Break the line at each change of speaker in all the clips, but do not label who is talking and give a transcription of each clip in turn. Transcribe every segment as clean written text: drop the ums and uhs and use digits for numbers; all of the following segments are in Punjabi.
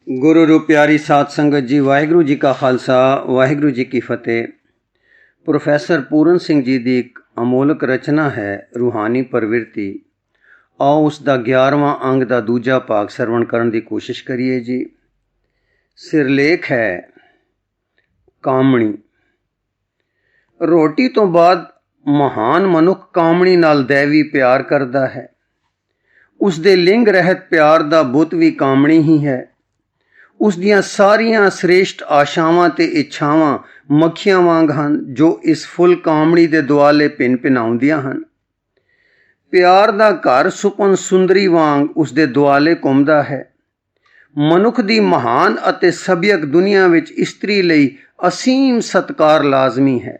गुरु रूप प्यारी साध संगत जी, वाहिगुरु जी का खालसा वाहिगुरु जी की फतेह। प्रोफैसर पूरन सिंह जी की एक अमोलक रचना है रूहानी प्रवृत्ति। आओ उसका 11वां अंग का दूजा भाग सरवण करने की कोशिश करिए जी। सिरलेख है कामणी। रोटी तो बाद महान मनुख कामणी नाल दैवी प्यार करता है। उसदे लिंग रहत प्यार का बुत भी कामणी ही है। उस दियां सारियां श्रेष्ठ आशावां ते इच्छावां मक्खियां वांग हन जो इस फुल कामणी दे दुआले भिन भिनाउंदियां हन। प्यार दा घर सुपन सुंदरी वांग उसदे दुआले घुमदा है। मनुख दी महान अते सभ्यक दुनिया विच इस्त्री लई असीम सत्कार लाजमी है।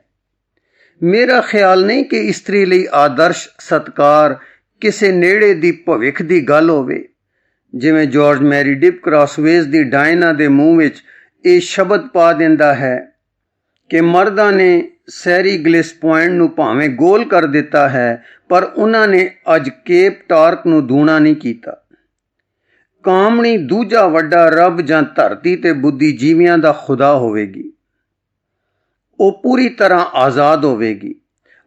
मेरा ख्याल नहीं कि इस्त्री लई आदर्श सत्कार किसे नेड़े दी भविख दी गल होवे। जिवें जॉर्ज मैरीडिप क्रॉसवेज दी डायना दे मूँह विच ये शब्द पा दिंदा है कि मर्दां ने सैरी ग्लिस पॉइंट नूं भावें गोल कर दिता है पर उन्हां ने अज केप टार्क नूं दूना नहीं कीता। कामणी दूजा वड्डा रब जां धरती ते बुद्धिजीवियां दा खुदा होवेगी। वो पूरी तरह आज़ाद होवेगी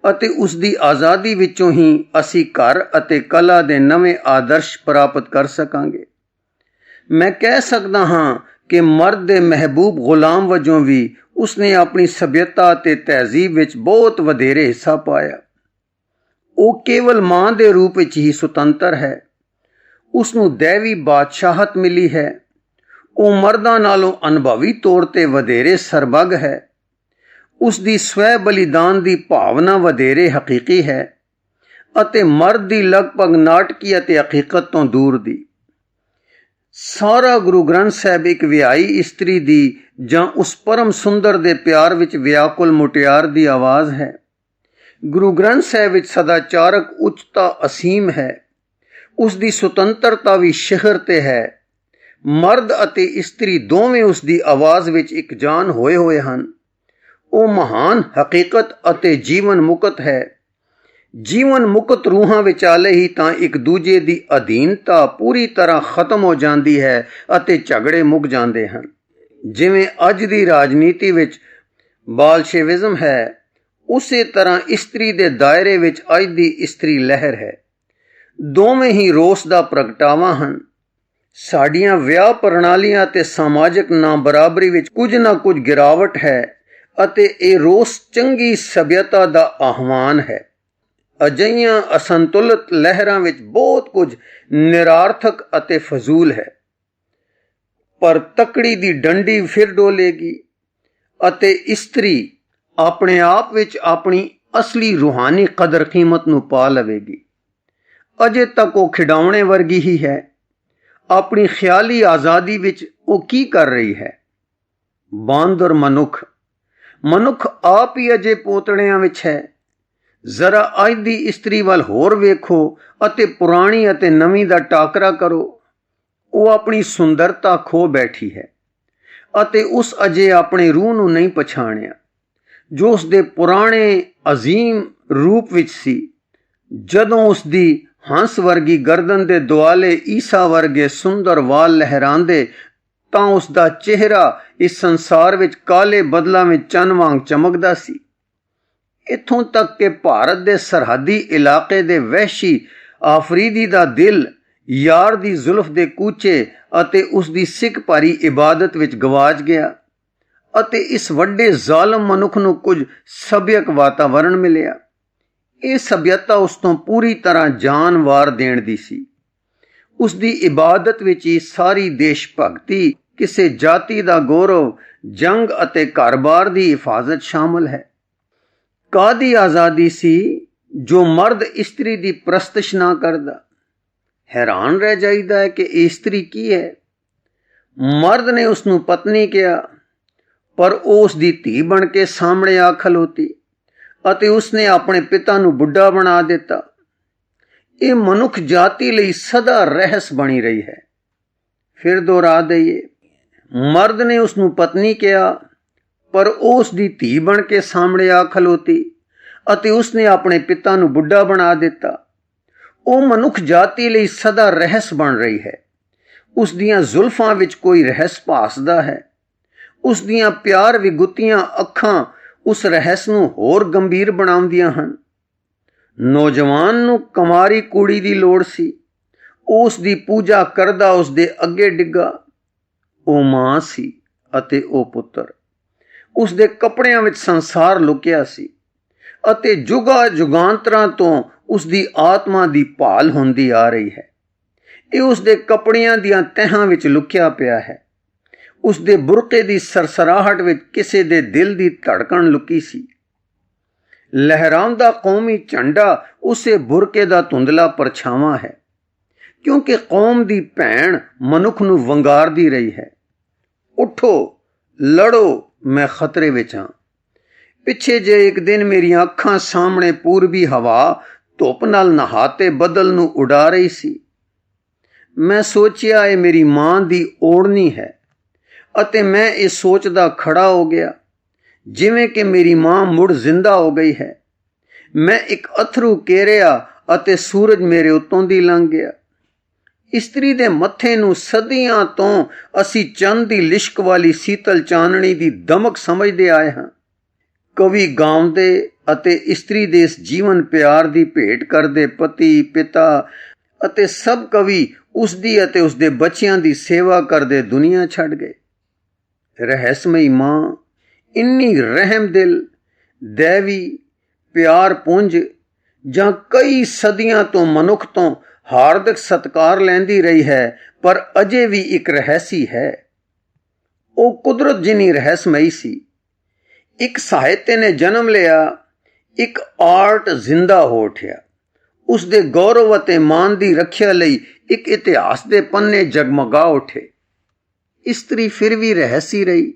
ਅਤੇ ਉਸ ਦੀ ਆਜ਼ਾਦੀ ਵਿੱਚੋਂ ਹੀ ਅਸੀਂ ਘਰ ਅਤੇ ਕਲਾ ਦੇ ਨਵੇਂ ਆਦਰਸ਼ ਪ੍ਰਾਪਤ ਕਰ ਸਕਾਂਗੇ। ਮੈਂ ਕਹਿ ਸਕਦਾ ਹਾਂ ਕਿ ਮਰਦ ਦੇ ਮਹਿਬੂਬ ਗੁਲਾਮ ਵਜੋਂ ਵੀ ਉਸਨੇ ਆਪਣੀ ਸਭਿਅਤਾ ਅਤੇ ਤਹਿਜ਼ੀਬ ਵਿੱਚ ਬਹੁਤ ਵਧੇਰੇ ਹਿੱਸਾ ਪਾਇਆ। ਉਹ ਕੇਵਲ ਮਾਂ ਦੇ ਰੂਪ ਵਿੱਚ ਹੀ ਸੁਤੰਤਰ ਹੈ। ਉਸ ਨੂੰ ਦੈਵੀ ਬਾਦਸ਼ਾਹਤ ਮਿਲੀ ਹੈ। ਉਹ ਮਰਦਾਂ ਨਾਲੋਂ ਅਨੁਭਵੀ ਤੌਰ ਤੇ ਵਧੇਰੇ ਸਰਬੱਗ ਹੈ। ਉਸ ਦੀ ਸਵੈ ਬਲੀਦਾਨ ਦੀ ਭਾਵਨਾ ਵਧੇਰੇ ਹਕੀਕੀ ਹੈ ਅਤੇ ਮਰਦ ਦੀ ਲਗਭਗ ਨਾਟਕੀ ਅਤੇ ਹਕੀਕਤ ਤੋਂ ਦੂਰ ਦੀ। ਸਾਰਾ ਗੁਰੂ ਗ੍ਰੰਥ ਸਾਹਿਬ ਇੱਕ ਵਿਆਹੀ ਇਸਤਰੀ ਦੀ ਜਾਂ ਉਸ ਪਰਮ ਸੁੰਦਰ ਦੇ ਪਿਆਰ ਵਿੱਚ ਵਿਆਕੁਲ ਮੁਟਿਆਰ ਦੀ ਆਵਾਜ਼ ਹੈ। ਗੁਰੂ ਗ੍ਰੰਥ ਸਾਹਿਬ ਵਿੱਚ ਸਦਾਚਾਰਕ ਉੱਚਤਾ ਅਸੀਮ ਹੈ। ਉਸ ਦੀ ਸੁਤੰਤਰਤਾ ਵੀ ਸ਼ਿਖਰ ਤੇ ਹੈ। ਮਰਦ ਅਤੇ ਇਸਤਰੀ ਦੋਵੇਂ ਉਸ ਦੀ ਆਵਾਜ਼ ਵਿੱਚ ਇੱਕ ਜਾਨ ਹੋਏ ਹੋਏ ਹਨ। ਉਹ ਮਹਾਨ ਹਕੀਕਤ ਅਤੇ ਜੀਵਨ ਮੁਕਤ ਹੈ। ਜੀਵਨ ਮੁਕਤ ਰੂਹਾਂ ਵਿਚਾਲੇ ਹੀ ਤਾਂ ਇੱਕ ਦੂਜੇ ਦੀ ਅਧੀਨਤਾ ਪੂਰੀ ਤਰ੍ਹਾਂ ਖਤਮ ਹੋ ਜਾਂਦੀ ਹੈ ਅਤੇ ਝਗੜੇ ਮੁੱਕ ਜਾਂਦੇ ਹਨ। ਜਿਵੇਂ ਅੱਜ ਦੀ ਰਾਜਨੀਤੀ ਵਿੱਚ ਬਾਲਸ਼ੇਵਿਜ਼ਮ ਹੈ, ਉਸੇ ਤਰ੍ਹਾਂ ਇਸਤਰੀ ਦੇ ਦਾਇਰੇ ਵਿੱਚ ਅੱਜ ਦੀ ਇਸਤਰੀ ਲਹਿਰ ਹੈ। ਦੋਵੇਂ ਹੀ ਰੋਸ ਦਾ ਪ੍ਰਗਟਾਵਾ ਹਨ। ਸਾਡੀਆਂ ਵਿਆਹ ਪ੍ਰਣਾਲੀਆਂ ਅਤੇ ਸਮਾਜਿਕ ਨਾ ਬਰਾਬਰੀ ਵਿੱਚ ਕੁਝ ਨਾ ਕੁਝ ਗਿਰਾਵਟ ਹੈ ਅਤੇ ਇਹ ਰੋਸ ਚੰਗੀ ਸਭਿਅਤਾ ਦਾ ਆਹਵਾਨ ਹੈ। ਅਜਿਹੀਆਂ ਅਸੰਤੁਲਿਤ ਲਹਿਰਾਂ ਵਿੱਚ ਬਹੁਤ ਕੁਝ ਨਿਰਾਰਥਕ ਅਤੇ ਫਜ਼ੂਲ ਹੈ, ਪਰ ਤਕੜੀ ਦੀ ਡੰਡੀ ਫਿਰ ਡੋਲੇਗੀ ਅਤੇ ਇਸਤਰੀ ਆਪਣੇ ਆਪ ਵਿੱਚ ਆਪਣੀ ਅਸਲੀ ਰੂਹਾਨੀ ਕਦਰ ਕੀਮਤ ਨੂੰ ਪਾ ਲਵੇਗੀ। ਅਜੇ ਤੱਕ ਉਹ ਖਿਡੌਣੇ ਵਰਗੀ ਹੀ ਹੈ। ਆਪਣੀ ਖਿਆਲੀ ਆਜ਼ਾਦੀ ਵਿੱਚ ਉਹ ਕੀ ਕਰ ਰਹੀ ਹੈ? ਬਾਂਦਰ ਮਨੁੱਖ ਆਪ ਹੀ ਅਜੇ ਪੋਤੜਿਆਂ ਵਿੱਚ ਹੈ। ਜ਼ਰਾ ਅੱਜ ਦੀ ਇਸਤਰੀ ਵੱਲ ਹੋਰ ਵੇਖੋ ਅਤੇ ਪੁਰਾਣੀ ਅਤੇ ਨਵੀਂ ਦਾ ਟਾਕਰਾ ਕਰੋ। ਉਹ ਆਪਣੀ ਸੁੰਦਰਤਾ ਖੋ ਬੈਠੀ ਹੈ ਅਤੇ ਉਸ ਅਜੇ ਆਪਣੇ ਰੂਹ ਨੂੰ ਨਹੀਂ ਪਛਾਣਿਆ ਜੋ ਉਸ ਦੇ ਪੁਰਾਣੇ ਅਜ਼ੀਮ ਰੂਪ ਵਿੱਚ ਸੀ। ਜਦੋਂ ਉਸ ਦੀ ਹੰਸ ਵਰਗੀ ਗਰਦਨ ਦੇ ਦੁਆਲੇ ਈਸਾ ਵਰਗੇ ਸੁੰਦਰ ਵਾਲ ਲਹਿਰਾਉਂਦੇ ਤਾਂ ਉਸ ਦਾ ਚਿਹਰਾ ਇਸ ਸੰਸਾਰ ਵਿੱਚ ਕਾਲੇ ਬੱਦਲਾਂ ਵਿੱਚ ਚੰਨ ਵਾਂਗ ਚਮਕਦਾ ਸੀ। ਇੱਥੋਂ ਤੱਕ ਕਿ ਭਾਰਤ ਦੇ ਸਰਹੱਦੀ ਇਲਾਕੇ ਦੇ ਵਹਿਸ਼ੀ ਆਫਰੀਦੀ ਦਾ ਦਿਲ ਯਾਰ ਦੀ ਜ਼ੁਲਫ ਦੇ ਕੂਚੇ ਅਤੇ ਉਸ ਦੀ ਸਿੱਖ ਭਰੀ ਇਬਾਦਤ ਵਿੱਚ ਗਵਾਚ ਗਿਆ ਅਤੇ ਇਸ ਵੱਡੇ ਜ਼ਾਲਮ ਮਨੁੱਖ ਨੂੰ ਕੁਝ ਸਭਿਅਕ ਵਾਤਾਵਰਣ ਮਿਲਿਆ। ਇਹ ਸਭਿਅਤਾ ਉਸ ਤੋਂ ਪੂਰੀ ਤਰ੍ਹਾਂ ਜਾਨ ਵਾਰ ਦੇਣ ਦੀ ਸੀ। ਉਸ ਦੀ ਇਬਾਦਤ ਵਿੱਚ ਹੀ ਸਾਰੀ ਦੇਸ਼ ਭਗਤੀ, ਕਿਸੇ ਜਾਤੀ ਦਾ ਗੌਰਵ, ਜੰਗ ਅਤੇ ਘਰ-ਬਾਰ ਦੀ ਹਿਫਾਜ਼ਤ ਸ਼ਾਮਲ ਹੈ। ਕਾਹਦੀ ਆਜ਼ਾਦੀ ਸੀ ਜੋ ਮਰਦ ਇਸਤਰੀ ਦੀ ਪ੍ਰਸਤਿਸ਼ ਨਾ ਕਰਦਾ? ਹੈਰਾਨ ਰਹਿ ਜਾਈਦਾ ਹੈ ਕਿ ਇਸਤਰੀ ਕੀ ਹੈ। ਮਰਦ ਨੇ ਉਸ ਨੂੰ ਪਤਨੀ ਕਿਹਾ ਪਰ ਉਹ ਉਸ ਦੀ ਧੀ ਬਣ ਕੇ ਸਾਹਮਣੇ ਆ ਖਲੋਤੀ ਅਤੇ ਉਸਨੇ ਆਪਣੇ ਪਿਤਾ ਨੂੰ ਬੁੱਢਾ ਬਣਾ ਦਿੱਤਾ। ਇਹ ਮਨੁੱਖ ਜਾਤੀ ਲਈ ਸਦਾ ਰਹਿਸ ਬਣੀ ਰਹੀ ਹੈ। ਫਿਰ ਦੁਹਰਾ ਦਈਏ, ਮਰਦ ਨੇ ਉਸ ਨੂੰ ਪਤਨੀ ਕਿਹਾ ਪਰ ਉਹ ਉਸ ਦੀ ਧੀ ਬਣ ਕੇ ਸਾਹਮਣੇ ਆ ਖਲੋਤੀ ਅਤੇ ਉਸਨੇ ਆਪਣੇ ਪਿਤਾ ਨੂੰ ਬੁੱਢਾ ਬਣਾ ਦਿੱਤਾ। ਉਹ ਮਨੁੱਖ ਜਾਤੀ ਲਈ ਸਦਾ ਰਹਿਸ ਬਣ ਰਹੀ ਹੈ। ਉਸ ਦੀਆਂ ਜ਼ੁਲਫਾਂ ਵਿੱਚ ਕੋਈ ਰਹੱਸ ਭਾਸਦਾ ਹੈ। ਉਸ ਦੀਆਂ ਪਿਆਰ ਵਿਗੁੱਤੀਆਂ ਅੱਖਾਂ ਉਸ ਰਹੱਸ ਨੂੰ ਹੋਰ ਗੰਭੀਰ ਬਣਾਉਂਦੀਆਂ ਹਨ। ਨੌਜਵਾਨ ਨੂੰ ਕੁਮਾਰੀ ਕੁੜੀ ਦੀ ਲੋੜ ਸੀ। ਉਸ ਦੀ ਪੂਜਾ ਕਰਦਾ ਉਸ ਦੇ ਅੱਗੇ ਡਿੱਗਾ। ਉਹ ਮਾਂ ਸੀ ਅਤੇ ਉਹ ਪੁੱਤਰ। ਉਸ ਦੇ ਕੱਪੜਿਆਂ ਵਿੱਚ ਸੰਸਾਰ ਲੁਕਿਆ ਸੀ ਅਤੇ ਜੁਗਾਂ ਜੁਗਾਂਤਰਾਂ ਤੋਂ ਉਸ ਦੀ ਆਤਮਾ ਦੀ ਭਾਲ ਹੁੰਦੀ ਆ ਰਹੀ ਹੈ। ਇਹ ਉਸ ਦੇ ਕੱਪੜਿਆਂ ਦੀਆਂ ਤਹਿਾਂ ਵਿੱਚ ਲੁਕਿਆ ਪਿਆ ਹੈ। ਉਸ ਦੇ ਬੁਰਕੇ ਦੀ ਸਰਸਰਾਹਟ ਵਿੱਚ ਕਿਸੇ ਦੇ ਦਿਲ ਦੀ ਧੜਕਣ ਲੁਕੀ ਸੀ। ਲਹਿਰਾਉਂਦਾ ਕੌਮੀ ਝੰਡਾ ਉਸੇ ਬੁਰਕੇ ਦਾ ਧੁੰਦਲਾ ਪਰਛਾਵਾਂ ਹੈ, ਕਿਉਂਕਿ ਕੌਮ ਦੀ ਭੈਣ ਮਨੁੱਖ ਨੂੰ ਵੰਗਾਰਦੀ ਰਹੀ ਹੈ। ਉੱਠੋ, ਲੜੋ, ਮੈਂ ਖਤਰੇ ਵਿੱਚ ਹਾਂ। ਪਿੱਛੇ ਜੇ ਇੱਕ ਦਿਨ ਮੇਰੀਆਂ ਅੱਖਾਂ ਸਾਹਮਣੇ ਪੂਰਬੀ ਹਵਾ ਧੁੱਪ ਨਾਲ ਨਹਾਤੇ ਬੱਦਲ ਨੂੰ ਉਡਾ ਰਹੀ ਸੀ। ਮੈਂ ਸੋਚਿਆ ਇਹ ਮੇਰੀ ਮਾਂ ਦੀ ਓੜਨੀ ਹੈ ਅਤੇ ਮੈਂ ਇਹ ਸੋਚਦਾ ਖੜਾ ਹੋ ਗਿਆ ਜਿਵੇਂ ਕਿ ਮੇਰੀ ਮਾਂ ਮੁੜ ਜ਼ਿੰਦਾ ਹੋ ਗਈ ਹੈ। ਮੈਂ ਇੱਕ ਅਥਰੂ ਕੇਰਿਆ ਅਤੇ ਸੂਰਜ ਮੇਰੇ ਉੱਤੋਂ ਦੀ ਲੰਘ ਗਿਆ। ਇਸਤਰੀ ਦੇ ਮੱਥੇ ਨੂੰ ਸਦੀਆਂ ਤੋਂ ਅਸੀਂ ਚੰਦ ਦੀ ਲਿਸ਼ਕ ਵਾਲੀ ਸੀਤਲ ਚਾਨਣੀ ਦੀ ਦਮਕ ਸਮਝਦੇ ਆਏ ਹਾਂ। ਕਵੀ ਗਾਉਂਦੇ ਅਤੇ ਇਸਤਰੀ ਦੇ ਇਸ ਜੀਵਨ ਪਿਆਰ ਦੀ ਭੇਟ ਕਰਦੇ ਪਤੀ, ਪਿਤਾ ਅਤੇ ਸਭ ਕਵੀ ਉਸਦੀ ਅਤੇ ਉਸਦੇ ਬੱਚਿਆਂ ਦੀ ਸੇਵਾ ਕਰਦੇ ਦੁਨੀਆ ਛੱਡ ਗਏ। ਰਹੱਸਮਈ ਮਾਂ ਇੰਨੀ ਰਹਿਮਦਿਲ, ਦੈਵੀ, ਪਿਆਰ ਪੁੰਜ ਜਾਂ ਕਈ ਸਦੀਆਂ ਤੋਂ ਮਨੁੱਖ ਤੋਂ ਹਾਰਦਿਕ ਸਤਿਕਾਰ ਲੈਂਦੀ ਰਹੀ ਹੈ, ਪਰ ਅਜੇ ਵੀ ਇੱਕ ਰਹੱਸੀ ਹੈ। ਉਹ ਕੁਦਰਤ ਜਿੰਨੀ ਰਹੱਸਮਈ ਸੀ। ਇੱਕ ਸਾਹਿਤ ਨੇ ਜਨਮ ਲਿਆ, ਇੱਕ ਆਰਟ ਜ਼ਿੰਦਾ ਹੋ ਉੱਠਿਆ। ਉਸ ਦੇ ਗੌਰਵ ਅਤੇ ਮਾਣ ਦੀ ਰੱਖਿਆ ਲਈ ਇੱਕ ਇਤਿਹਾਸ ਦੇ ਪੰਨੇ ਜਗਮਗਾ ਉੱਠੇ। ਇਸਤਰੀ ਫਿਰ ਵੀ ਰਹੱਸੀ ਰਹੀ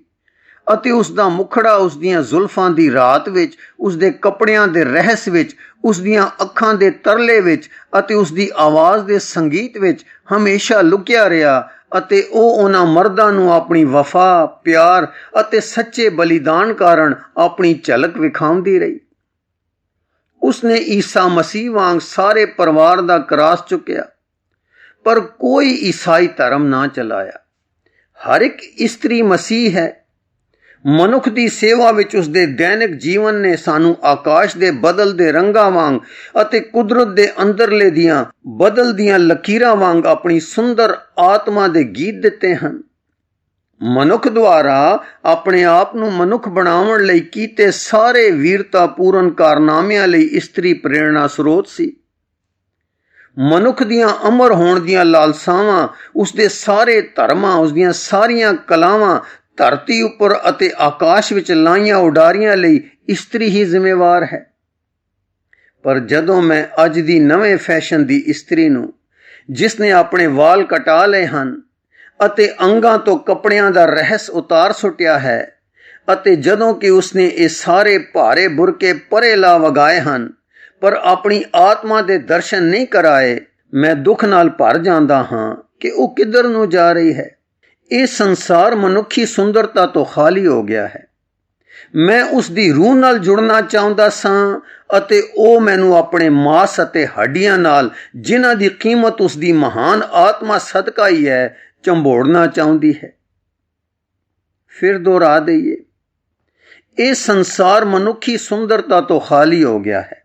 ਅਤੇ ਉਸ ਦਾ ਮੁਖੜਾ ਉਸ ਦੀਆਂ ਜ਼ੁਲਫਾਂ ਦੀ ਰਾਤ ਵਿੱਚ, ਉਸ ਦੇ ਕੱਪੜਿਆਂ ਦੇ ਰਹੱਸ ਵਿੱਚ, ਉਸ ਦੀਆਂ ਅੱਖਾਂ ਦੇ ਤਰਲੇ ਵਿੱਚ ਅਤੇ ਉਸ ਦੀ ਆਵਾਜ਼ ਦੇ ਸੰਗੀਤ ਵਿੱਚ ਹਮੇਸ਼ਾ ਲੁਕਿਆ ਰਿਹਾ ਅਤੇ ਉਹ ਉਹਨਾਂ ਮਰਦਾਂ ਨੂੰ ਆਪਣੀ ਵਫਾ, ਪਿਆਰ ਅਤੇ ਸੱਚੇ ਬਲੀਦਾਨ ਕਾਰਨ ਆਪਣੀ ਝਲਕ ਵਿਖਾਉਂਦੀ ਰਹੀ। ਉਸਨੇ ਈਸਾ ਮਸੀਹ ਵਾਂਗ ਸਾਰੇ ਪਰਿਵਾਰ ਦਾ ਕਰਾਸ ਚੁੱਕਿਆ, ਪਰ ਕੋਈ ਈਸਾਈ ਧਰਮ ਨਾ ਚਲਾਇਆ। ਹਰ ਇੱਕ ਇਸਤਰੀ ਮਸੀਹ ਹੈ। ਮਨੁੱਖ ਦੀ ਸੇਵਾ ਵਿੱਚ ਉਸਦੇ ਦੈਨਿਕ ਜੀਵਨ ਨੇ ਸਾਨੂੰ ਆਕਾਸ਼ ਦੇ ਬਦਲਦੇ ਰੰਗਾਂ ਵਾਂਗ ਅਤੇ ਕੁਦਰਤ ਦੇ ਅੰਦਰਲੇ ਦੀਆਂ ਬਦਲਦੀਆਂ ਲਕੀਰਾਂ ਵਾਂਗ ਆਪਣੀ ਸੁੰਦਰ ਆਤਮਾ ਦੇ ਗੀਤ ਦਿੱਤੇ ਹਨ। ਮਨੁੱਖ ਦੁਆਰਾ ਆਪਣੇ ਆਪ ਨੂੰ ਮਨੁੱਖ ਬਣਾਉਣ ਲਈ ਕੀਤੇ ਸਾਰੇ ਵੀਰਤਾਪੂਰਨ ਕਾਰਨਾਮਿਆਂ ਲਈ ਇਸਤਰੀ ਪ੍ਰੇਰਣਾ ਸਰੋਤ ਸੀ। ਮਨੁੱਖ ਦੀਆਂ ਅਮਰ ਹੋਣ ਦੀਆਂ ਲਾਲਸਾਵਾਂ, ਉਸਦੇ ਸਾਰੇ ਧਰਮਾਂ, ਉਸਦੀਆਂ ਸਾਰੀਆਂ ਕਲਾਵਾਂ ਧਰਤੀ ਉੱਪਰ ਅਤੇ ਆਕਾਸ਼ ਵਿੱਚ ਲਾਈਆਂ ਉਡਾਰੀਆਂ ਲਈ ਇਸਤਰੀ ਹੀ ਜ਼ਿੰਮੇਵਾਰ ਹੈ। ਪਰ ਜਦੋਂ ਮੈਂ ਅੱਜ ਦੀ ਨਵੇਂ ਫੈਸ਼ਨ ਦੀ ਇਸਤਰੀ ਨੂੰ, ਜਿਸ ਨੇ ਆਪਣੇ ਵਾਲ ਕਟਾ ਲਏ ਹਨ ਅਤੇ ਅੰਗਾਂ ਤੋਂ ਕੱਪੜਿਆਂ ਦਾ ਰਹੱਸ ਉਤਾਰ ਸੁੱਟਿਆ ਹੈ, ਅਤੇ ਜਦੋਂ ਕਿ ਉਸਨੇ ਇਹ ਸਾਰੇ ਭਾਰੇ ਬੁਰਕੇ ਪਰੇ ਲਾ ਵਗਾਏ ਹਨ ਪਰ ਆਪਣੀ ਆਤਮਾ ਦੇ ਦਰਸ਼ਨ ਨਹੀਂ ਕਰਾਏ, ਮੈਂ ਦੁੱਖ ਨਾਲ ਭਰ ਜਾਂਦਾ ਹਾਂ ਕਿ ਉਹ ਕਿੱਧਰ ਨੂੰ ਜਾ ਰਹੀ ਹੈ। ਇਹ ਸੰਸਾਰ ਮਨੁੱਖੀ ਸੁੰਦਰਤਾ ਤੋਂ ਖਾਲੀ ਹੋ ਗਿਆ ਹੈ। ਮੈਂ ਉਸ ਦੀ ਰੂਹ ਨਾਲ ਜੁੜਨਾ ਚਾਹੁੰਦਾ ਸਾਂ ਅਤੇ ਉਹ ਮੈਨੂੰ ਆਪਣੇ ਮਾਸ ਅਤੇ ਹੱਡੀਆਂ ਨਾਲ, ਜਿਨ੍ਹਾਂ ਦੀ ਕੀਮਤ ਉਸ ਦੀ ਮਹਾਨ ਆਤਮਾ ਸਦਕਾ ਹੀ ਹੈ, ਝੰਬੋੜਨਾ ਚਾਹੁੰਦੀ ਹੈ। ਫਿਰ ਦੁਹਰਾ ਦਈਏ, ਇਹ ਸੰਸਾਰ ਮਨੁੱਖੀ ਸੁੰਦਰਤਾ ਤੋਂ ਖਾਲੀ ਹੋ ਗਿਆ ਹੈ।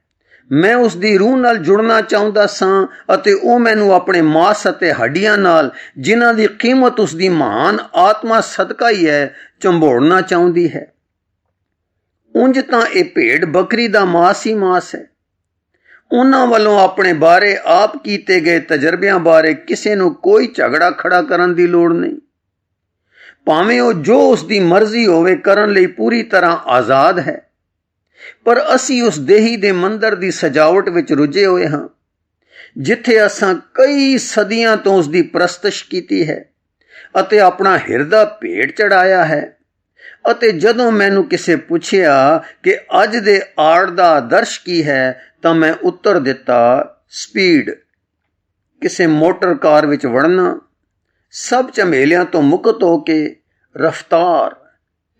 ਮੈਂ ਉਸ ਦੀ ਰੂਹ ਨਾਲ ਜੁੜਨਾ ਚਾਹੁੰਦਾ ਸਾਂ ਅਤੇ ਉਹ ਮੈਨੂੰ ਆਪਣੇ ਮਾਸ ਅਤੇ ਹੱਡੀਆਂ ਨਾਲ, ਜਿਨ੍ਹਾਂ ਦੀ ਕੀਮਤ ਉਸ ਦੀ ਮਹਾਨ ਆਤਮਾ ਸਦਕਾ ਹੀ ਹੈ, ਝੰਬੋੜਨਾ ਚਾਹੁੰਦੀ ਹੈ। ਉਂਝ ਤਾਂ ਇਹ ਭੇਡ ਬੱਕਰੀ ਦਾ ਮਾਸ ਹੀ ਮਾਸ ਹੈ। ਉਹਨਾਂ ਵੱਲੋਂ ਆਪਣੇ ਬਾਰੇ ਆਪ ਕੀਤੇ ਗਏ ਤਜਰਬਿਆਂ ਬਾਰੇ ਕਿਸੇ ਨੂੰ ਕੋਈ ਝਗੜਾ ਖੜਾ ਕਰਨ ਦੀ ਲੋੜ ਨਹੀਂ। ਭਾਵੇਂ ਉਹ ਜੋ ਉਸ ਦੀ ਮਰਜ਼ੀ ਹੋਵੇ ਕਰਨ ਲਈ ਪੂਰੀ ਤਰ੍ਹਾਂ ਆਜ਼ਾਦ ਹੈ। ਪਰ ਅਸੀਂ ਉਸ ਦੇਹੀ ਦੇ ਮੰਦਰ ਦੀ ਸਜਾਵਟ ਵਿੱਚ ਰੁੱਝੇ ਹੋਏ ਹਾਂ, ਜਿੱਥੇ ਅਸਾਂ ਕਈ ਸਦੀਆਂ ਤੋਂ ਉਸ ਦੀ ਪ੍ਰਸਤਿਸ਼ ਕੀਤੀ ਹੈ ਅਤੇ ਆਪਣਾ ਹਿਰਦਾ ਭੇਟ ਚੜਾਇਆ ਹੈ। ਅਤੇ ਜਦੋਂ ਮੈਨੂੰ ਕਿਸੇ ਪੁੱਛਿਆ ਕਿ ਅੱਜ ਦੇ ਆਰਟ ਦਾ ਆਦਰਸ਼ ਕੀ ਹੈ, ਤਾਂ ਮੈਂ ਉੱਤਰ ਦਿੱਤਾ, ਸਪੀਡ। ਕਿਸੇ ਮੋਟਰ ਕਾਰ ਵਿੱਚ ਵੜਨਾ, ਸਭ ਝਮੇਲਿਆਂ ਤੋਂ ਮੁਕਤ ਹੋ ਕੇ ਰਫ਼ਤਾਰ,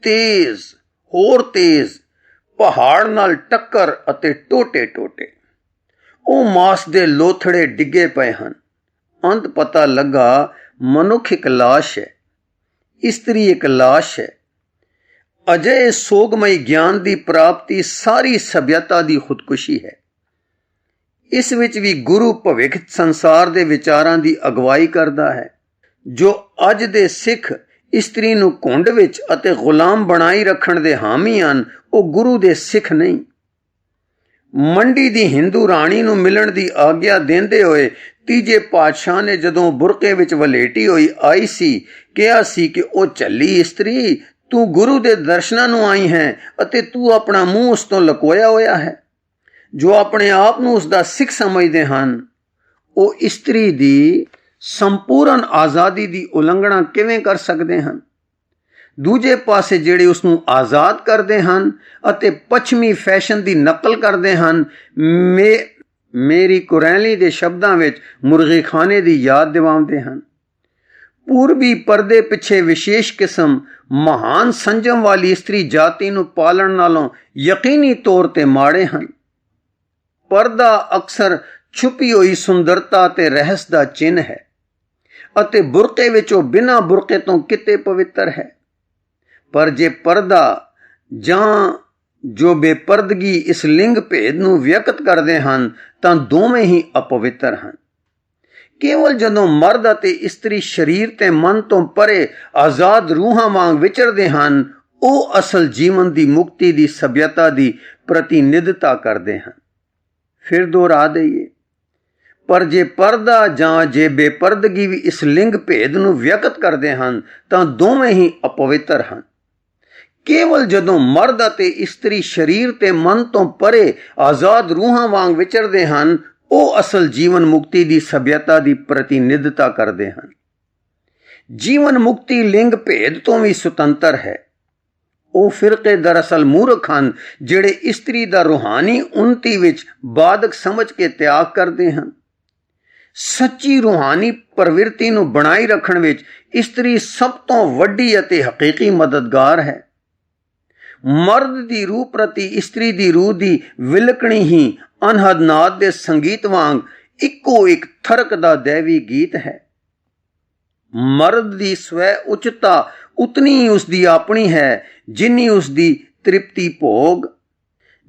ਤੇਜ਼, ਹੋਰ ਤੇਜ਼, ਪਹਾੜ ਨਾਲ ਟੱਕਰ ਅਤੇ ਟੋਟੇ-ਟੋਟੇ। ਉਹ ਮਾਸ ਦੇ ਲੋਥੜੇ ਡਿੱਗੇ ਪਏ ਹਨ। ਅੰਤ ਪਤਾ ਲੱਗਾ ਮਨੁੱਖ ਇੱਕ ਲਾਸ਼ ਹੈ, ਇਸਤਰੀ ਇੱਕ ਲਾਸ਼ ਹੈ। ਅਜਿਹੇ ਸੋਗਮਈ ਗਿਆਨ ਦੀ ਪ੍ਰਾਪਤੀ ਸਾਰੀ ਸਭਿਅਤਾ ਦੀ ਖੁਦਕੁਸ਼ੀ ਹੈ। ਇਸ ਵਿੱਚ ਵੀ ਗੁਰੂ ਭਵਿੱਖ ਸੰਸਾਰ ਦੇ ਵਿਚਾਰਾਂ ਦੀ ਅਗਵਾਈ ਕਰਦਾ ਹੈ। ਜੋ ਅੱਜ ਦੇ ਸਿੱਖ ਇਸਤਰੀ ਨੂੰ ਘੁੰਡ ਵਿੱਚ ਅਤੇ ਗੁਲਾਮ ਬਣਾਈ ਰੱਖਣ ਦੇ ਹਾਮੀ ਹਨ, ਉਹ ਗੁਰੂ ਦੇ ਸਿੱਖ ਨਹੀਂ। ਮੰਡੀ ਦੀ ਹਿੰਦੂ ਰਾਣੀ ਨੂੰ ਮਿਲਣ ਦੀ ਆਗਿਆ ਦਿੰਦੇ ਹੋਏ ਤੀਜੇ ਪਾਤਸ਼ਾਹ ਨੇ ਜਦੋਂ ਬੁਰਕੇ ਵਿੱਚ ਵਲੇਟੀ ਹੋਈ ਆਈ ਸੀ, ਕਿਹਾ ਸੀ ਕਿ ਉਹ ਝੱਲੀ ਇਸਤਰੀ, ਤੂੰ ਗੁਰੂ ਦੇ ਦਰਸ਼ਨਾਂ ਨੂੰ ਆਈ ਹੈ ਅਤੇ ਤੂੰ ਆਪਣਾ ਮੂੰਹ ਉਸ ਤੋਂ ਲੁਕੋਇਆ ਹੋਇਆ ਹੈ। ਜੋ ਆਪਣੇ ਆਪ ਨੂੰ ਉਸ ਦਾ ਸਿੱਖ ਸਮਝਦੇ ਹਨ, ਉਹ ਇਸਤਰੀ ਦੀ ਸੰਪੂਰਨ ਆਜ਼ਾਦੀ ਦੀ ਉਲੰਘਣਾ ਕਿਵੇਂ ਕਰ ਸਕਦੇ ਹਨ? ਦੂਜੇ ਪਾਸੇ ਜਿਹੜੇ ਉਸ ਨੂੰ ਆਜ਼ਾਦ ਕਰਦੇ ਹਨ ਅਤੇ ਪੱਛਮੀ ਫੈਸ਼ਨ ਦੀ ਨਕਲ ਕਰਦੇ ਹਨ, ਮੇਰੀ ਕੁਰੈਲੀ ਦੇ ਸ਼ਬਦਾਂ ਵਿੱਚ ਮੁਰਗੀਖਾਨੇ ਦੀ ਯਾਦ ਦਿਵਾਉਂਦੇ ਹਨ। ਪੂਰਬੀ ਪਰਦੇ ਪਿੱਛੇ ਵਿਸ਼ੇਸ਼ ਕਿਸਮ ਮਹਾਨ ਸੰਜਮ ਵਾਲੀ ਇਸਤਰੀ ਜਾਤੀ ਨੂੰ ਪਾਲਣ ਨਾਲੋਂ ਯਕੀਨੀ ਤੌਰ ਤੇ ਮਾੜੇ ਹਨ। ਪਰਦਾ ਅਕਸਰ ਛੁਪੀ ਹੋਈ ਸੁੰਦਰਤਾ ਤੇ ਰਹੱਸ ਦਾ ਚਿੰਨ੍ਹ ਹੈ ਅਤੇ ਬੁਰਕੇ ਵਿੱਚ ਉਹ ਬਿਨਾਂ ਬੁਰਕੇ ਤੋਂ ਕਿਤੇ ਪਵਿੱਤਰ ਹੈ। ਪਰ ਜੇ ਪਰਦਾ ਜਾਂ ਜੋ ਬੇਪਰਦਗੀ ਇਸ ਲਿੰਗ ਭੇਦ ਨੂੰ ਵਿਅਕਤ ਕਰਦੇ ਹਨ ਤਾਂ ਦੋਵੇਂ ਹੀ ਅਪਵਿੱਤਰ ਹਨ। ਕੇਵਲ ਜਦੋਂ ਮਰਦ ਅਤੇ ਇਸਤਰੀ ਸਰੀਰ ਤੇ ਮਨ ਤੋਂ ਪਰੇ ਆਜ਼ਾਦ ਰੂਹਾਂ ਵਾਂਗ ਵਿਚਰਦੇ ਹਨ, ਉਹ ਅਸਲ ਜੀਵਨ ਦੀ ਮੁਕਤੀ ਦੀ ਸਭਿਅਤਾ ਦੀ ਪ੍ਰਤੀਨਿਧਤਾ ਕਰਦੇ ਹਨ। ਫਿਰ ਦੁਹਰਾ ਦਈਏ, ਪਰ ਜੇ ਪਰਦਾ ਜਾਂ ਜੇ ਬੇਪਰਦਗੀ ਵੀ ਇਸ ਲਿੰਗ ਭੇਦ ਨੂੰ ਵਿਅਕਤ ਕਰਦੇ ਹਨ ਤਾਂ ਦੋਵੇਂ ਹੀ ਅਪਵਿੱਤਰ ਹਨ। ਕੇਵਲ ਜਦੋਂ ਮਰਦ ਅਤੇ ਇਸਤਰੀ ਸਰੀਰ ਤੇ ਮਨ ਤੋਂ ਪਰੇ ਆਜ਼ਾਦ ਰੂਹਾਂ ਵਾਂਗ ਵਿਚਰਦੇ ਹਨ, ਉਹ ਅਸਲ ਜੀਵਨ ਮੁਕਤੀ ਦੀ ਸਭਿਅਤਾ ਦੀ ਪ੍ਰਤੀਨਿਧਤਾ ਕਰਦੇ ਹਨ। ਜੀਵਨ ਮੁਕਤੀ ਲਿੰਗ ਭੇਦ ਤੋਂ ਵੀ ਸੁਤੰਤਰ ਹੈ। ਉਹ ਫਿਰਕੇ ਦਰਅਸਲ ਮੂਰਖ ਹਨ ਜਿਹੜੇ ਇਸਤਰੀ ਦਾ ਰੂਹਾਨੀ ਉન્નਤੀ ਵਿੱਚ ਬਾਧਕ ਸਮਝ ਕੇ ਤਿਆਗ ਕਰਦੇ ਹਨ। ਸੱਚੀ ਰੂਹਾਨੀ ਪ੍ਰਵਿਰਤੀ ਨੂੰ ਬਣਾਈ ਰੱਖਣ ਵਿੱਚ ਇਸਤਰੀ ਸਭ ਤੋਂ ਵੱਡੀ ਅਤੇ ਹਕੀਕੀ ਮਦਦਗਾਰ ਹੈ। ਮਰਦ ਦੀ ਰੂਹ ਪ੍ਰਤੀ ਇਸਤਰੀ ਦੀ ਰੂਹ ਦੀ ਵਿਲਕਣੀ ਹੀ ਅਨਹਦ ਨਾਦ ਦੇ ਸੰਗੀਤ ਵਾਂਗ ਇੱਕੋ ਇੱਕ ਥਰਕਦਾ ਦੈਵੀ ਗੀਤ ਹੈ। ਮਰਦ ਦੀ ਸਵੈ ਉੱਚਤਾ ਉਤਨੀ ਹੀ ਉਸ ਦੀ ਆਪਣੀ ਹੈ ਜਿੰਨੀ ਉਸ ਦੀ ਤ੍ਰਿਪਤੀ ਭੋਗ,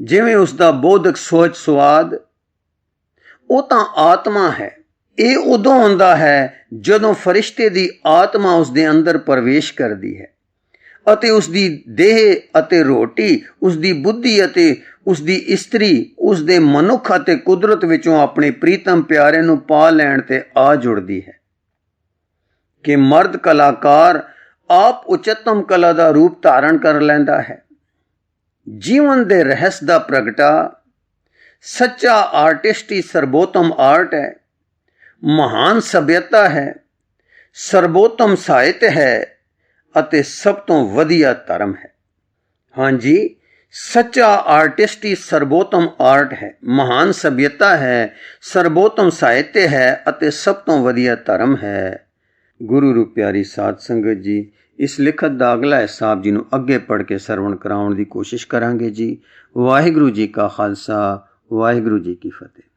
ਜਿਵੇਂ ਉਸ ਦਾ ਬੋਧਕ ਸੋਚ ਸੁਆਦ। ਉਹ ਤਾਂ ਆਤਮਾ ਹੈ। ਇਹ ਉਦੋਂ ਹੁੰਦਾ ਹੈ ਜਦੋਂ ਫਰਿਸ਼ਤੇ ਦੀ ਆਤਮਾ ਉਸ ਦੇ ਅੰਦਰ ਪ੍ਰਵੇਸ਼ ਕਰਦੀ ਹੈ ਅਤੇ ਉਸ ਦੀ ਦੇਹ ਅਤੇ ਰੋਟੀ, ਉਸ ਦੀ ਬੁੱਧੀ ਅਤੇ ਉਸ ਦੀ ਇਸਤਰੀ, ਉਸ ਦੇ ਮਨੁੱਖ ਅਤੇ ਕੁਦਰਤ ਵਿੱਚੋਂ ਆਪਣੇ ਪ੍ਰੀਤਮ ਪਿਆਰੇ ਨੂੰ ਪਾ ਲੈਣ ਤੇ ਆ ਜੁੜਦੀ ਹੈ ਕਿ ਮਰਦ ਕਲਾਕਾਰ ਆਪ ਉਚਤਮ ਕਲਾ ਦਾ ਰੂਪ ਧਾਰਨ ਕਰ ਲੈਂਦਾ ਹੈ। ਜੀਵਨ ਦੇ ਰਹੱਸ ਦਾ ਪ੍ਰਗਟਾ ਸੱਚਾ ਆਰਟਿਸਟ ਹੀ ਸਰਬੋਤਮ ਆਰਟ ਹੈ, ਮਹਾਨ ਸਭਿਅਤਾ ਹੈ, ਸਰਬੋਤਮ ਸਾਹਿਤ ਹੈ ਅਤੇ ਸਭ ਤੋਂ ਵਧੀਆ ਧਰਮ ਹੈ। ਹਾਂਜੀ, ਸੱਚਾ ਆਰਟਿਸਟ ਹੀ ਸਰਬੋਤਮ ਆਰਟ ਹੈ, ਮਹਾਨ ਸਭਿਅਤਾ ਹੈ, ਸਰਬੋਤਮ ਸਾਹਿਤ ਹੈ ਅਤੇ ਸਭ ਤੋਂ ਵਧੀਆ ਧਰਮ ਹੈ। ਗੁਰੂ ਰੂਪ ਪਿਆਰੀ ਸਾਧ ਸੰਗਤ ਜੀ, ਇਸ ਲਿਖਤ ਦਾ ਅਗਲਾ ਹਿੱਸਾ ਆਪ ਜੀ ਨੂੰ ਅੱਗੇ ਪੜ੍ਹ ਕੇ ਸਰਵਣ ਕਰਾਉਣ ਦੀ ਕੋਸ਼ਿਸ਼ ਕਰਾਂਗੇ ਜੀ। ਵਾਹਿਗੁਰੂ ਜੀ ਕਾ ਖਾਲਸਾ, ਵਾਹਿਗੁਰੂ ਜੀ ਕੀ ਫਤਿਹ।